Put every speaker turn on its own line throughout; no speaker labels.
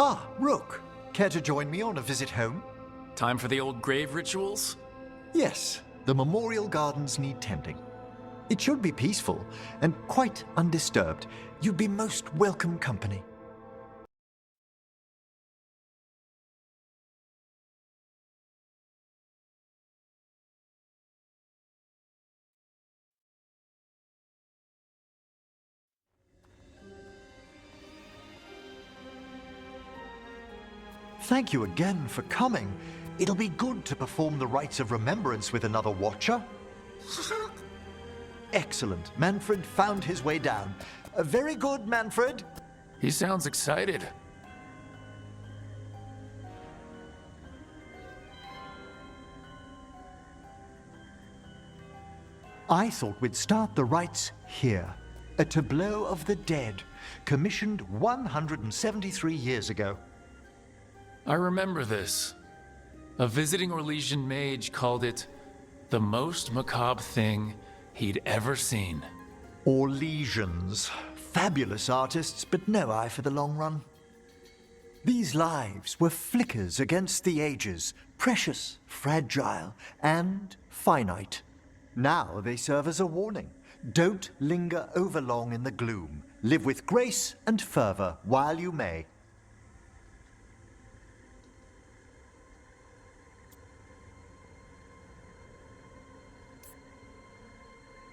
Ah, Rook. Care to join me on a visit home?
Time for the old grave rituals?
Yes, the memorial gardens need tending. It should be peaceful and quite undisturbed. You'd be most welcome company. Thank you again for coming. It'll be good to perform the rites of remembrance with another watcher. Excellent. Manfred found his way down. Very good, Manfred.
He sounds excited.
I thought we'd start the rites here. A tableau of the dead, commissioned 173 years ago.
I remember this. A visiting Orlesian mage called it the most macabre thing he'd ever seen.
Orlesians. Fabulous artists, but no eye for the long run. These lives were flickers against the ages, precious, fragile, and finite. Now they serve as a warning. Don't linger overlong in the gloom. Live with grace and fervor while you may.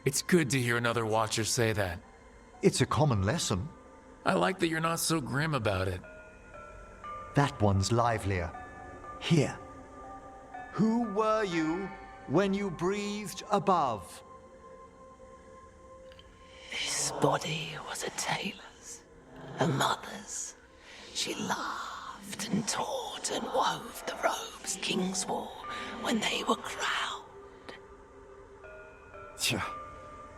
It's good to hear another watcher say that.
It's a common lesson.
I like that you're not so grim about it.
That one's livelier. Here. Who were you when you breathed above?
This body was a tailor's, a mother's. She laughed and taught and wove the robes kings wore when they were crowned.
Tja.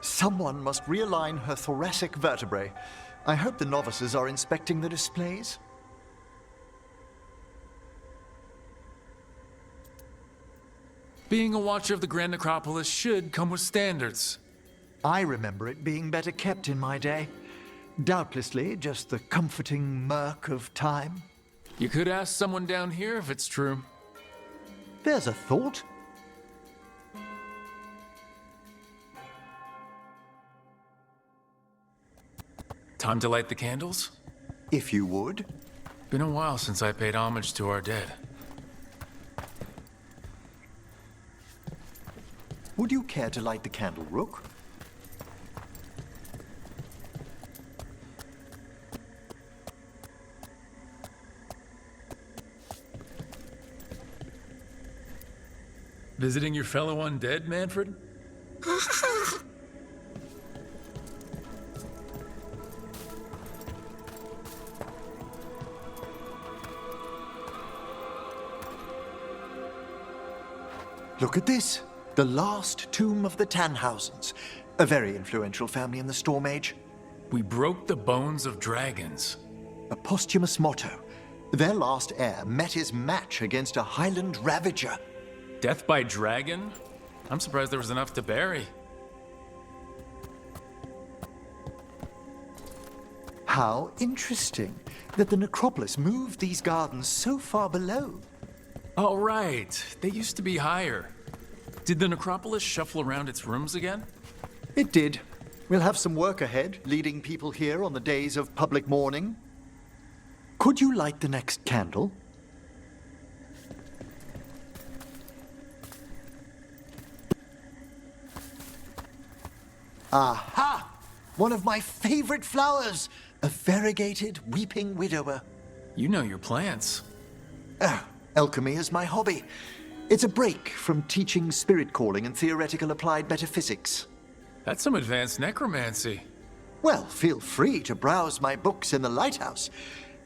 Someone must realign her thoracic vertebrae. I hope the novices are inspecting the displays.
Being a watcher of the Grand Necropolis should come with standards.
I remember it being better kept in my day. Doubtlessly just the comforting murk of time.
You could ask someone down here if it's true.
There's a thought.
Time to light the candles?
If you would.
Been a while since I paid homage to our dead.
Would you care to light the candle, Rook?
Visiting your fellow undead, Manfred?
Look at this. The last tomb of the Tannhausens. A very influential family in the Storm Age.
We broke the bones of dragons.
A posthumous motto. Their last heir met his match against a Highland Ravager.
Death by dragon? I'm surprised there was enough to bury.
How interesting that the necropolis moved these gardens so far below.
Oh, right. They used to be higher. Did the necropolis shuffle around its rooms again?
It did. We'll have some work ahead, leading people here on the days of public mourning. Could you light the next candle? Aha! One of my favorite flowers! A variegated weeping widower.
You know your plants.
Alchemy is my hobby. It's a break from teaching spirit calling and theoretical applied metaphysics.
That's some advanced necromancy.
Well, feel free to browse my books in the lighthouse.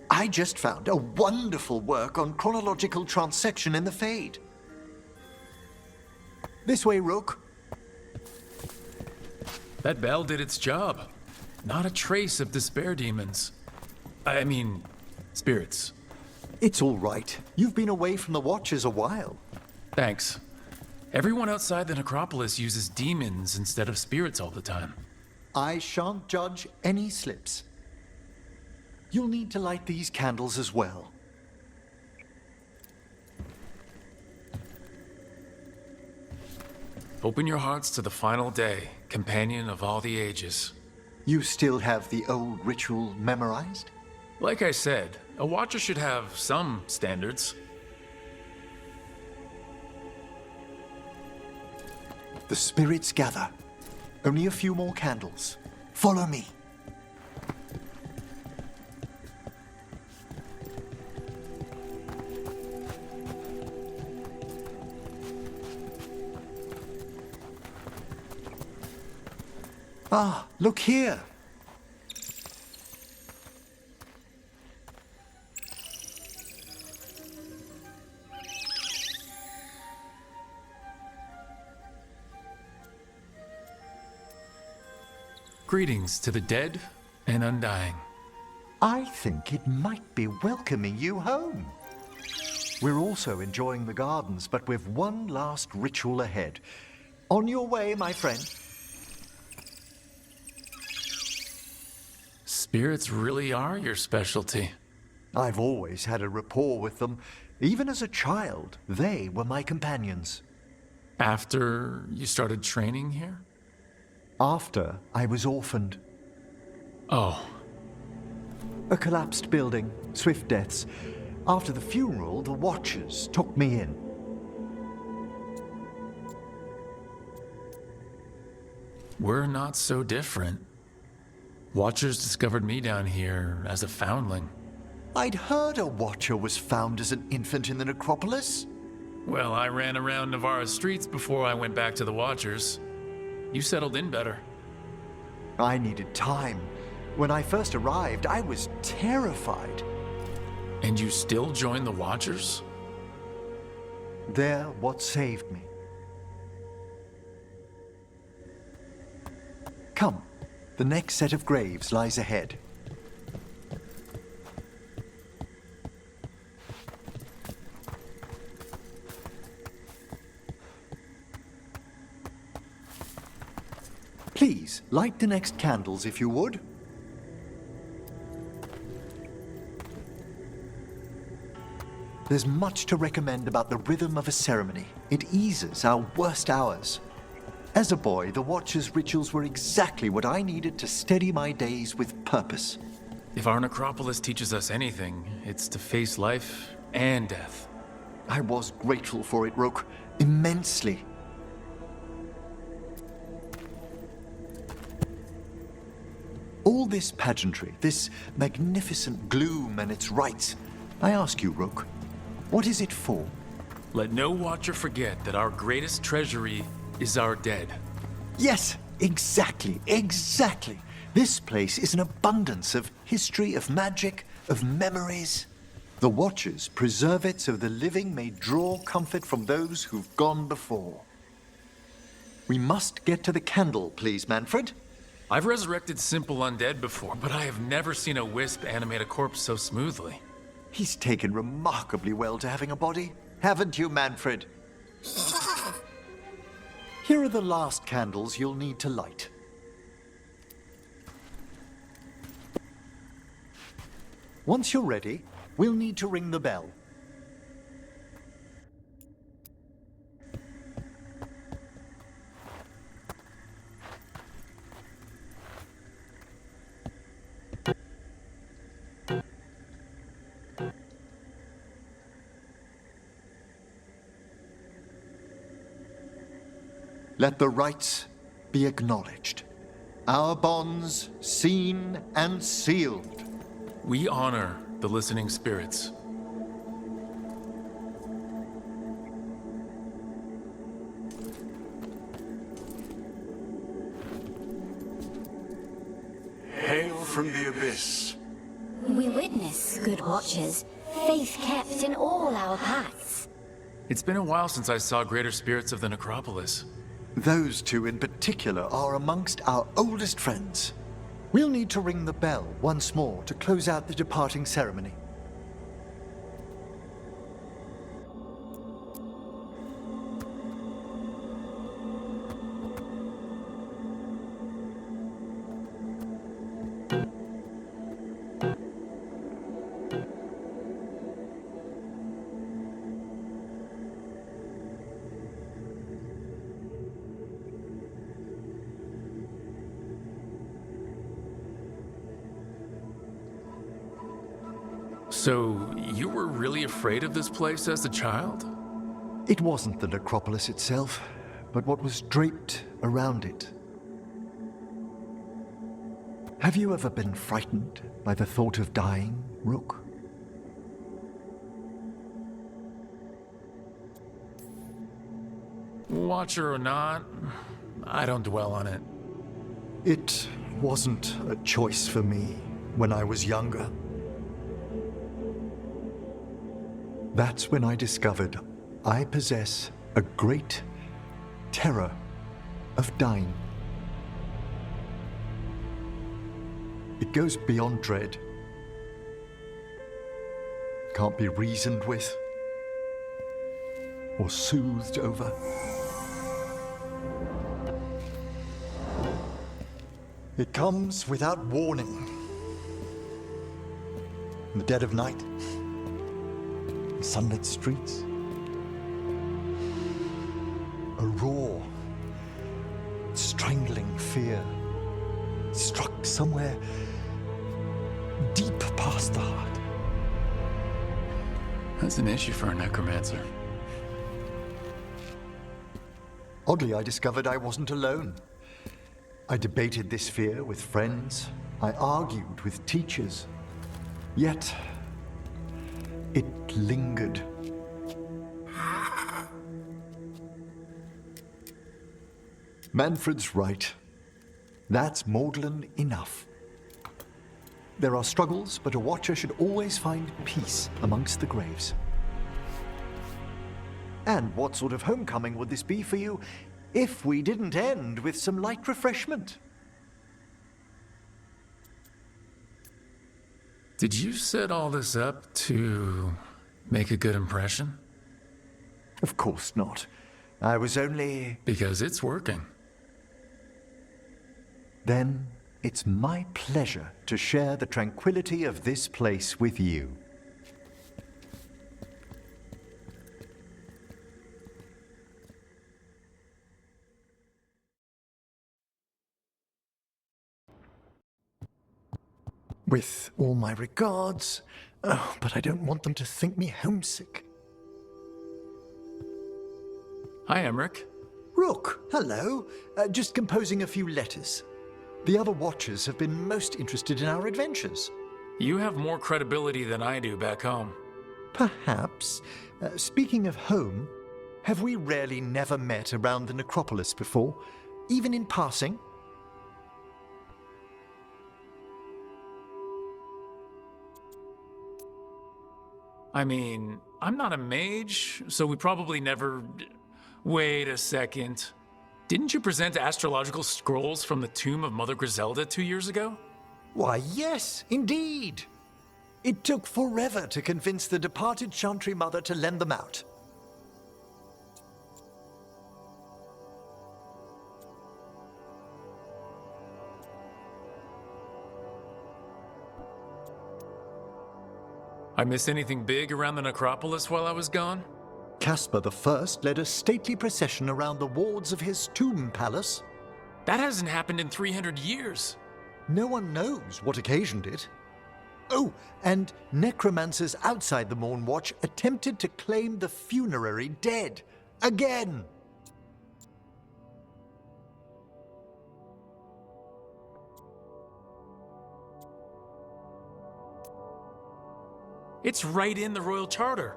I just found a wonderful work on chronological transection in the Fade. This way, Rook.
That bell did its job. Not a trace of despair demons. I mean, spirits.
It's all right. You've been away from the Watchers a while.
Thanks. Everyone outside the necropolis uses demons instead of spirits all the time.
I shan't judge any slips. You'll need to light these candles as well.
Open your hearts to the final day, companion of all the ages.
You still have the old ritual memorized?
Like I said, a watcher should have some standards.
The spirits gather. Only a few more candles. Follow me. Ah, look here.
Greetings to the dead and undying.
I think it might be welcoming you home. We're also enjoying the gardens, but with one last ritual ahead. On your way, my friend.
Spirits really are your specialty.
I've always had a rapport with them. Even as a child, they were my companions.
After you started training here?
After I was orphaned.
Oh,
A collapsed building, swift deaths. After the funeral, the Watchers took me in.
we're not so different. Watchers discovered me down here as a foundling.
I'd heard a Watcher was found as an infant in the necropolis.
Well, I ran around Navarra's streets before I went back to the Watchers. You settled in better.
I needed time. When I first arrived, I was terrified.
And you still joined the Watchers?
They're what saved me. Come, the next set of graves lies ahead. Please, light the next candles if you would. There's much to recommend about the rhythm of a ceremony. It eases our worst hours. As a boy, the Watcher's rituals were exactly what I needed to steady my days with purpose.
If our necropolis teaches us anything, it's to face life and death.
I was grateful for it, Rook. Immensely. All this pageantry, this magnificent gloom and its rites, I ask you, Rook, what is it for?
Let no Watcher forget that our greatest treasury is our dead.
Yes, exactly, exactly. This place is an abundance of history, of magic, of memories. The Watchers preserve it so the living may draw comfort from those who've gone before. We must get to the candle, please, Manfred.
I've resurrected simple undead before, but I have never seen a wisp animate a corpse so smoothly.
He's taken remarkably well to having a body, haven't you, Manfred? Here are the last candles you'll need to light. Once you're ready, we'll need to ring the bell. Let the rites be acknowledged. Our bonds seen and sealed.
We honor the listening spirits.
Hail from the abyss.
We witness, good watchers, faith kept in all our paths.
It's been a while since I saw greater spirits of the necropolis.
Those two in particular are amongst our oldest friends. We'll need to ring the bell once more to close out the departing ceremony.
So, you were really afraid of this place as a child?
It wasn't the necropolis itself, but what was draped around it. Have you ever been frightened by the thought of dying, Rook?
Watcher or not, I don't dwell on it.
It wasn't a choice for me when I was younger. That's when I discovered I possess a great terror of dying. It goes beyond dread. Can't be reasoned with or soothed over. It comes without warning. In the dead of night, in sunlit streets, a raw, strangling fear struck somewhere deep past the heart.
That's an issue for a necromancer.
Oddly, I discovered I wasn't alone. I debated this fear with friends. I argued with teachers. Yet, it lingered. Manfred's right. That's maudlin enough. There are struggles, but a watcher should always find peace amongst the graves. And what sort of homecoming would this be for you if we didn't end with some light refreshment?
Did you set all this up to make a good impression?
Of course not. I was only...
Because it's working.
Then it's my pleasure to share the tranquility of this place with you. With all my regards, but I don't want them to think me homesick.
Hi, Emmrich.
Rook, hello. Just composing a few letters. The other Watchers have been most interested in our adventures.
You have more credibility than I do back home.
Perhaps. Speaking of home, have we rarely never met around the necropolis before, even in passing?
I mean, I'm not a mage, so we probably never... Wait a second. Didn't you present astrological scrolls from the tomb of Mother Griselda 2 years ago?
Why, yes, indeed. It took forever to convince the departed Chantry Mother to lend them out.
I miss anything big around the necropolis while I was gone?
Caspar I led a stately procession around the wards of his tomb palace.
That hasn't happened in 300 years.
No one knows what occasioned it. Oh, and necromancers outside the Mourn Watch attempted to claim the funerary dead. Again!
It's right in the Royal Charter.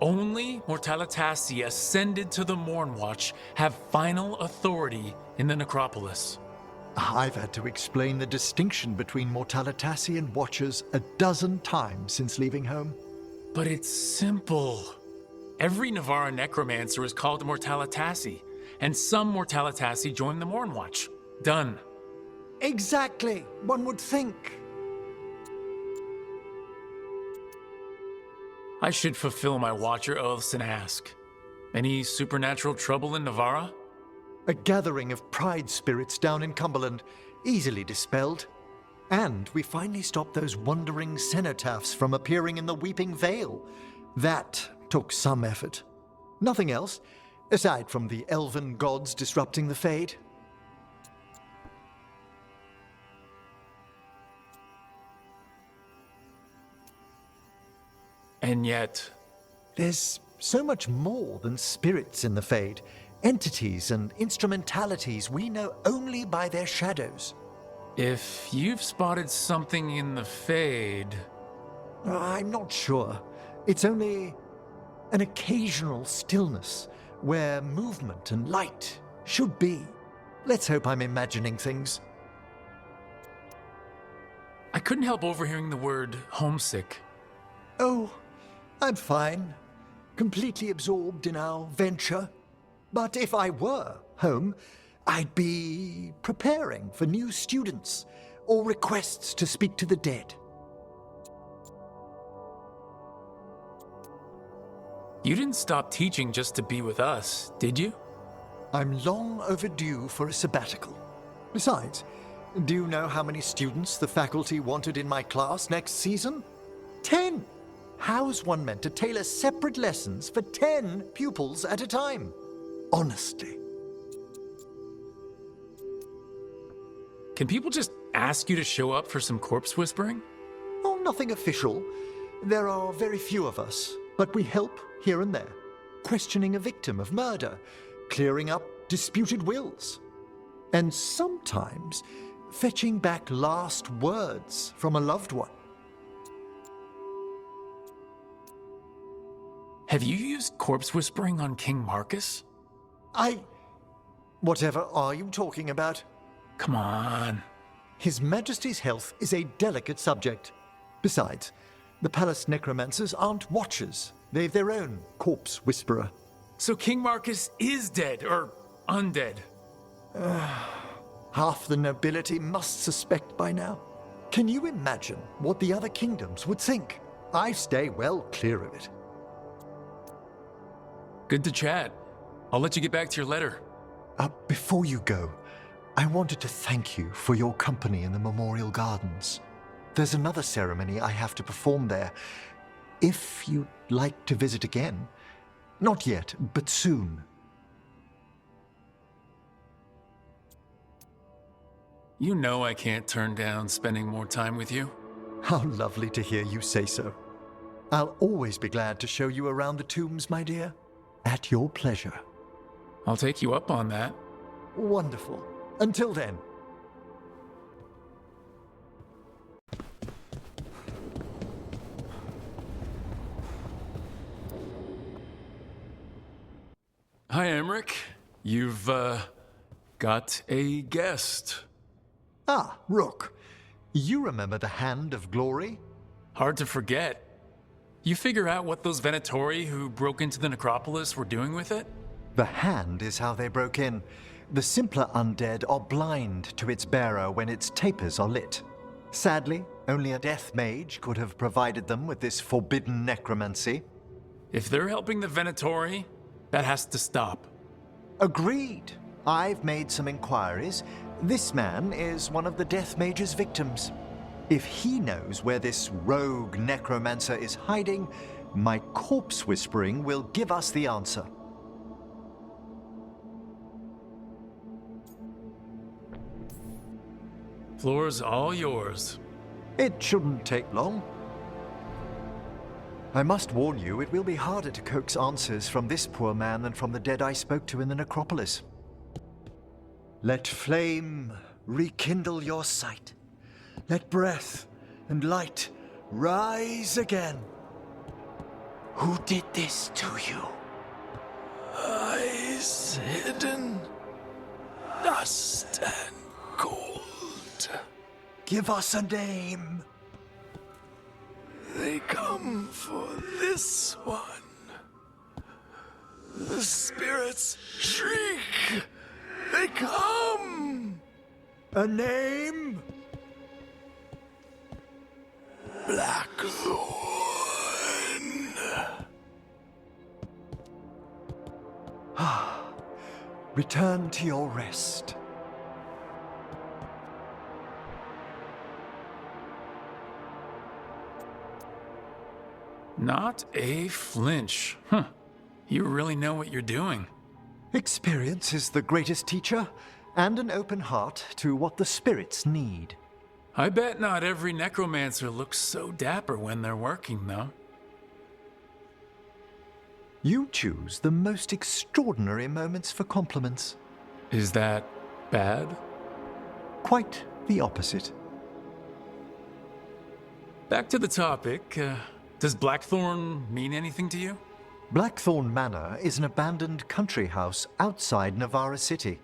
Only Mortalitasi ascended to the Mourn Watch have final authority in the necropolis.
I've had to explain the distinction between Mortalitasi and Watchers a dozen times since leaving home.
But it's simple. Every Navarra necromancer is called Mortalitasi, and some Mortalitasi join the Mourn Watch. Done.
Exactly, one would think.
I should fulfill my Watcher oaths and ask. Any supernatural trouble in Navarra?
A gathering of pride spirits down in Cumberland, easily dispelled. And we finally stopped those wandering cenotaphs from appearing in the Weeping Vale. That took some effort. Nothing else, aside from the elven gods disrupting the Fade.
And yet...
There's so much more than spirits in the Fade. Entities and instrumentalities we know only by their shadows.
If you've spotted something in the Fade...
I'm not sure. It's only an occasional stillness where movement and light should be. Let's hope I'm imagining things.
I couldn't help overhearing the word homesick.
Oh, I'm fine. Completely absorbed in our venture. But if I were home, I'd be preparing for new students or requests to speak to the dead.
You didn't stop teaching just to be with us, did you?
I'm long overdue for a sabbatical. Besides, do you know how many students the faculty wanted in my class next season? 10! How's one meant to tailor separate lessons for 10 pupils at a time? Honestly.
Can people just ask you to show up for some corpse whispering?
Oh, nothing official. There are very few of us, but we help here and there. Questioning a victim of murder, clearing up disputed wills, and sometimes fetching back last words from a loved one.
Have you used corpse whispering on King Marcus?
Whatever are you talking about?
Come on.
His Majesty's health is a delicate subject. Besides, the palace necromancers aren't watchers. They've their own corpse whisperer.
So King Marcus is dead, or undead?
Half the nobility must suspect by now. Can you imagine what the other kingdoms would think? I stay well clear of it.
Good to chat. I'll let you get back to your letter.
Before you go, I wanted to thank you for your company in the Memorial Gardens. There's another ceremony I have to perform there. If you'd like to visit again. Not yet, but soon.
You know I can't turn down spending more time with you.
How lovely to hear you say so. I'll always be glad to show you around the tombs, my dear. At your pleasure.
I'll take you up on that.
Wonderful. Until then.
Hi, Emmrich. You've, got a guest.
Ah, Rook. You remember the Hand of Glory?
Hard to forget. You figure out what those Venatori who broke into the necropolis were doing with it?
The hand is how they broke in. The simpler undead are blind to its bearer when its tapers are lit. Sadly, only a death mage could have provided them with this forbidden necromancy.
If they're helping the Venatori, that has to stop.
Agreed. I've made some inquiries. This man is one of the death mage's victims. If he knows where this rogue necromancer is hiding, my corpse whispering will give us the answer.
Floor's all yours.
It shouldn't take long. I must warn you, it will be harder to coax answers from this poor man than from the dead I spoke to in the necropolis. Let flame rekindle your sight. Let breath and light rise again.
Who did this to you?
Eyes hidden, dust and gold.
Give us a name.
They come for this one. The spirits shriek. They come.
A name?
Blackthorn.
Return to your rest.
Not a flinch. Huh. You really know what you're doing.
Experience is the greatest teacher, and an open heart to what the spirits need.
I bet not every necromancer looks so dapper when they're working, though.
You choose the most extraordinary moments for compliments.
Is that bad?
Quite the opposite.
Back to the topic. Does Blackthorn mean anything to you?
Blackthorn Manor is an abandoned country house outside Navarra City.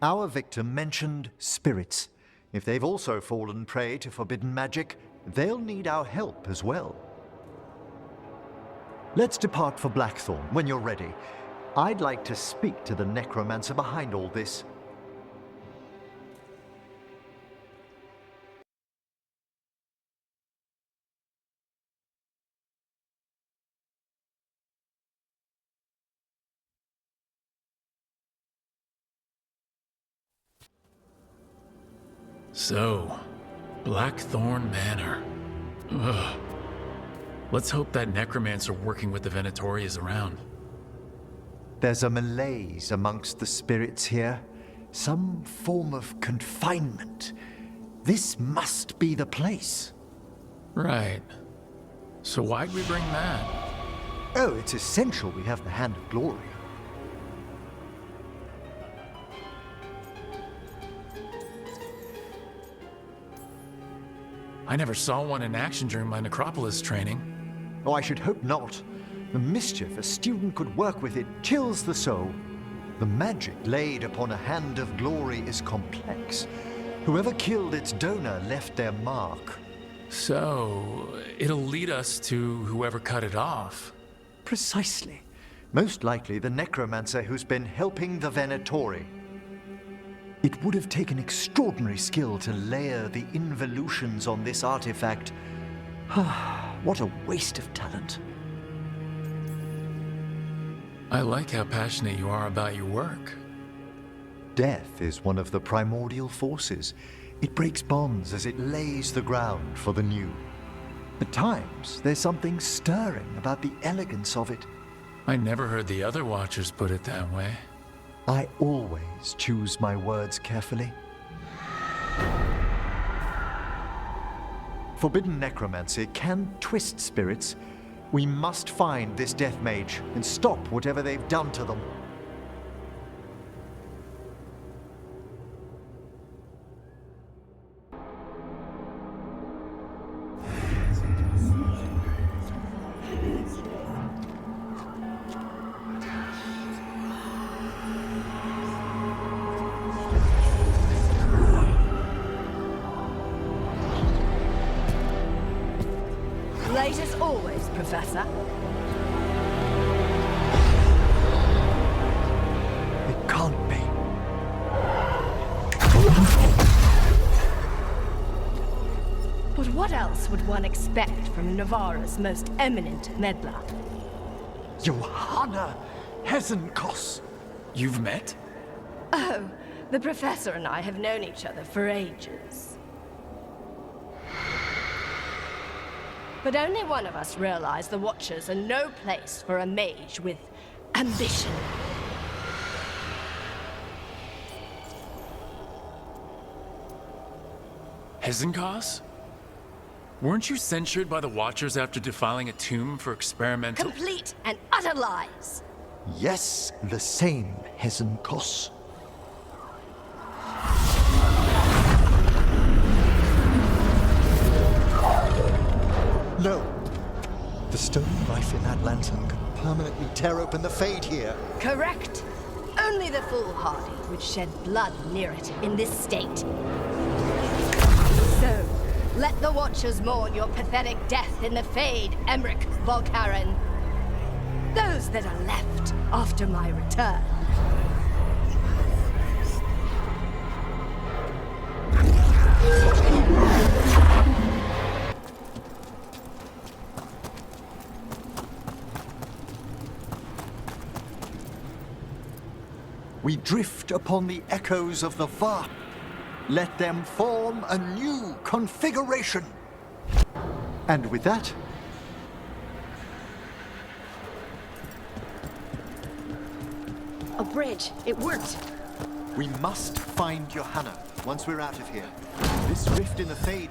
Our victim mentioned spirits. If they've also fallen prey to forbidden magic, they'll need our help as well. Let's depart for Blackthorn when you're ready. I'd like to speak to the necromancer behind all this.
So, Blackthorn Manor. Ugh. Let's hope that necromancer working with the Venatori is around.
There's a malaise amongst the spirits here. Some form of confinement. This must be the place.
Right. So why'd we bring that?
Oh, it's essential we have the Hand of Glory.
I never saw one in action during my Necropolis training.
Oh, I should hope not. The mischief a student could work with it chills the soul. The magic laid upon a Hand of Glory is complex. Whoever killed its donor left their mark.
So, it'll lead us to whoever cut it off.
Precisely. Most likely the necromancer who's been helping the Venatori. It would have taken extraordinary skill to layer the involutions on this artifact. What a waste of talent.
I like how passionate you are about your work.
Death is one of the primordial forces. It breaks bonds as it lays the ground for the new. At times, there's something stirring about the elegance of it.
I never heard the other Watchers put it that way.
I always choose my words carefully. Forbidden necromancy can twist spirits. We must find this death mage and stop whatever they've done to them.
Late as always, Professor.
It can't be.
But what else would one expect from Navarra's most eminent meddler?
Johanna Hesenkos.
You've met?
Oh, the Professor and I have known each other for ages. But only one of us realized the Watchers are no place for a mage with ambition.
Hesenkos? Weren't you censured by the Watchers after defiling a tomb for experimental—
Complete and utter lies!
Yes, the same Hesenkos. No. The stone knife in that lantern can permanently tear open the Fade here.
Correct. Only the foolhardy would shed blood near it in this state. So, let the Watchers mourn your pathetic death in the Fade, Emmrich, Volkarin. Those that are left after my return.
We drift upon the echoes of the Var. Let them form a new configuration. And with that,
A bridge. It worked.
we must find Johanna once we're out of here. This rift in the Fade.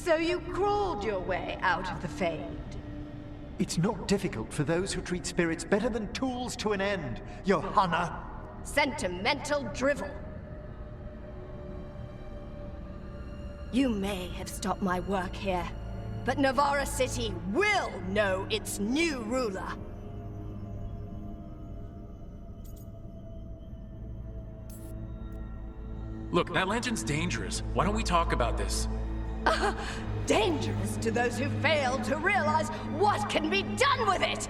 So you crawled your way out of the Fade?
It's not difficult for those who treat spirits better than tools to an end, Johanna.
Sentimental drivel. You may have stopped my work here, but Navarra City will know its new ruler.
Look, that lantern's dangerous. Why don't we talk about this?
Dangerous to those who fail to realize what can be done with it!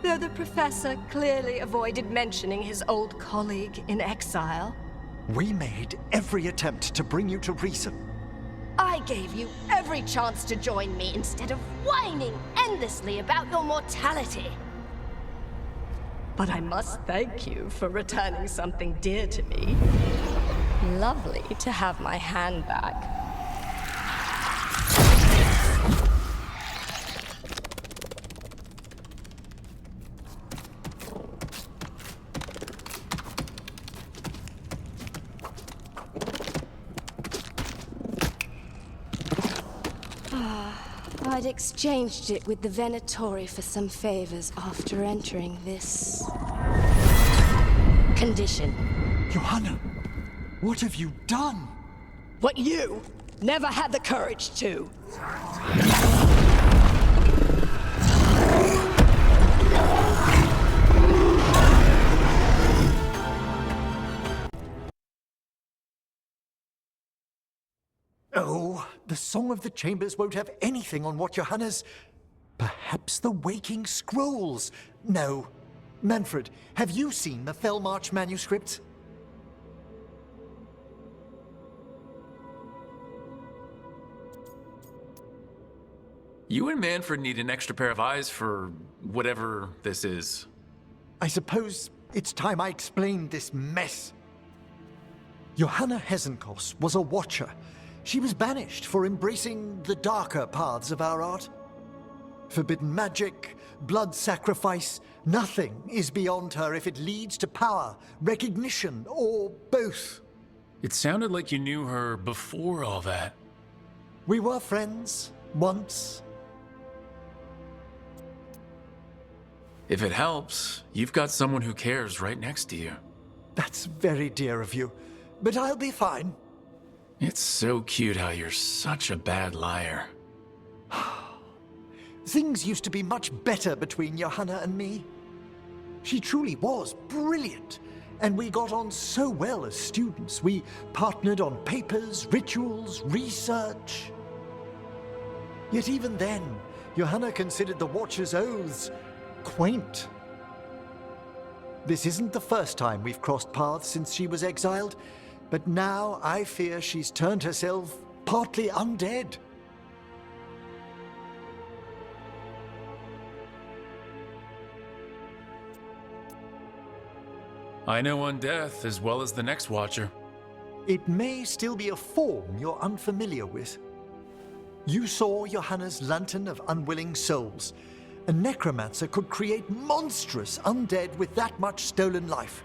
Though the professor clearly avoided mentioning his old colleague in exile.
We made every attempt to bring you to reason.
I gave you every chance to join me instead of whining endlessly about your mortality. But I must thank you for returning something dear to me. Lovely to have my hand back. I'd exchanged it with the Venatori for some favors after entering this condition.
Johanna, what have you done?
What you never had the courage to.
Oh, the Song of the Chambers won't have anything on what Johanna's... Perhaps the Waking Scrolls? No. Manfred, have you seen the Fellmarch manuscript?
You and Manfred need an extra pair of eyes for whatever this is.
I suppose it's time I explained this mess. Johanna Hesenkos was a watcher. She was banished for embracing the darker paths of our art. Forbidden magic, blood sacrifice, nothing is beyond her if it leads to power, recognition, or both.
It sounded like you knew her before all that.
We were friends, once.
If it helps, you've got someone who cares right next to you.
That's very dear of you, but I'll be fine.
It's so cute how you're such a bad liar.
Things used to be much better between Johanna and me. She truly was brilliant, and we got on so well as students. We partnered on papers, rituals, research. Yet even then, Johanna considered the Watcher's oaths quaint. This isn't the first time we've crossed paths since she was exiled, but now I fear she's turned herself partly undead.
I know Undeath as well as the next Watcher.
It may still be a form you're unfamiliar with. You saw Johanna's Lantern of Unwilling Souls. A necromancer could create monstrous undead with that much stolen life.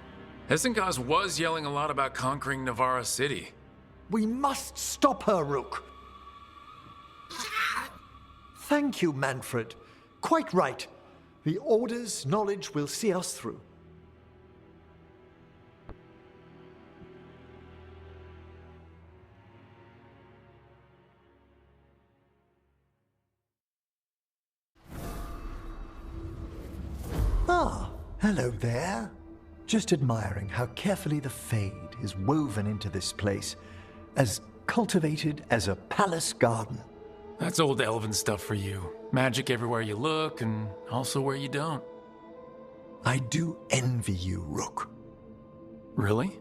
Hesenkos was yelling a lot about conquering Navarra City.
We must stop her, Rook. Thank you, Manfred. Quite right. The Order's knowledge will see us through. Ah, hello there. Just admiring how carefully the Fade is woven into this place, as cultivated as a palace garden.
That's old elven stuff for you. Magic everywhere you look, and also where you don't.
I do envy you, Rook.
Really?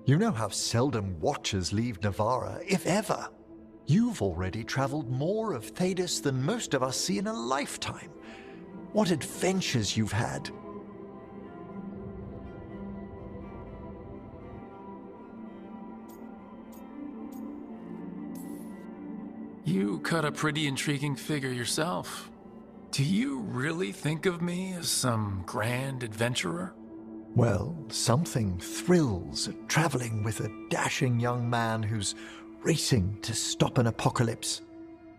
You know how seldom Watchers leave Navarra, if ever. You've already traveled more of Thedas than most of us see in a lifetime. What adventures you've had.
You cut a pretty intriguing figure yourself. Do you really think of me as some grand adventurer?
Well, something thrills at traveling with a dashing young man who's racing to stop an apocalypse.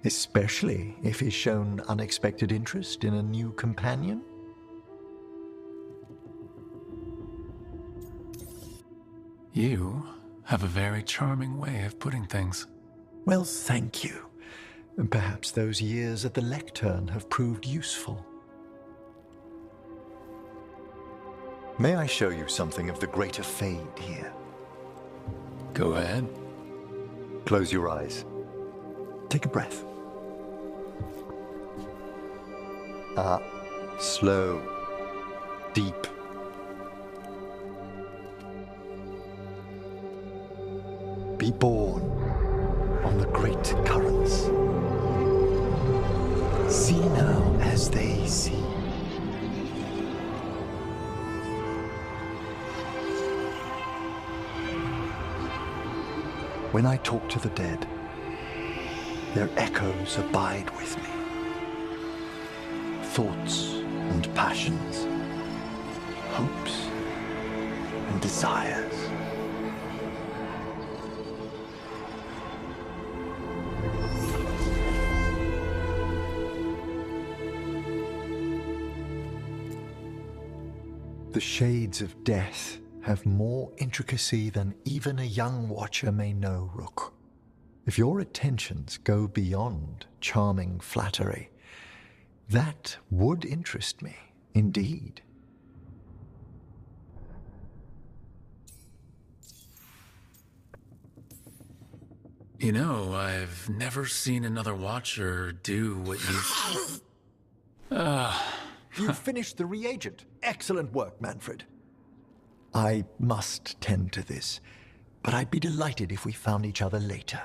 Especially if he's shown unexpected interest in a new companion.
You have a very charming way of putting things.
Well, thank you. And perhaps those years at the lectern have proved useful. May I show you something of the greater fade here?
Go ahead.
Close your eyes. Take a breath. Slow, deep. Be born on the great currents. See now as they see. When I talk to the dead, their echoes abide with me. Thoughts and passions, hopes and desires. The shades of death have more intricacy than even a young watcher may know, Rook. If your attentions go beyond charming flattery, that would interest me, indeed.
You know, I've never seen another watcher do what you...
You finished the reagent. Excellent work, Manfred. I must tend to this, but I'd be delighted if we found each other later.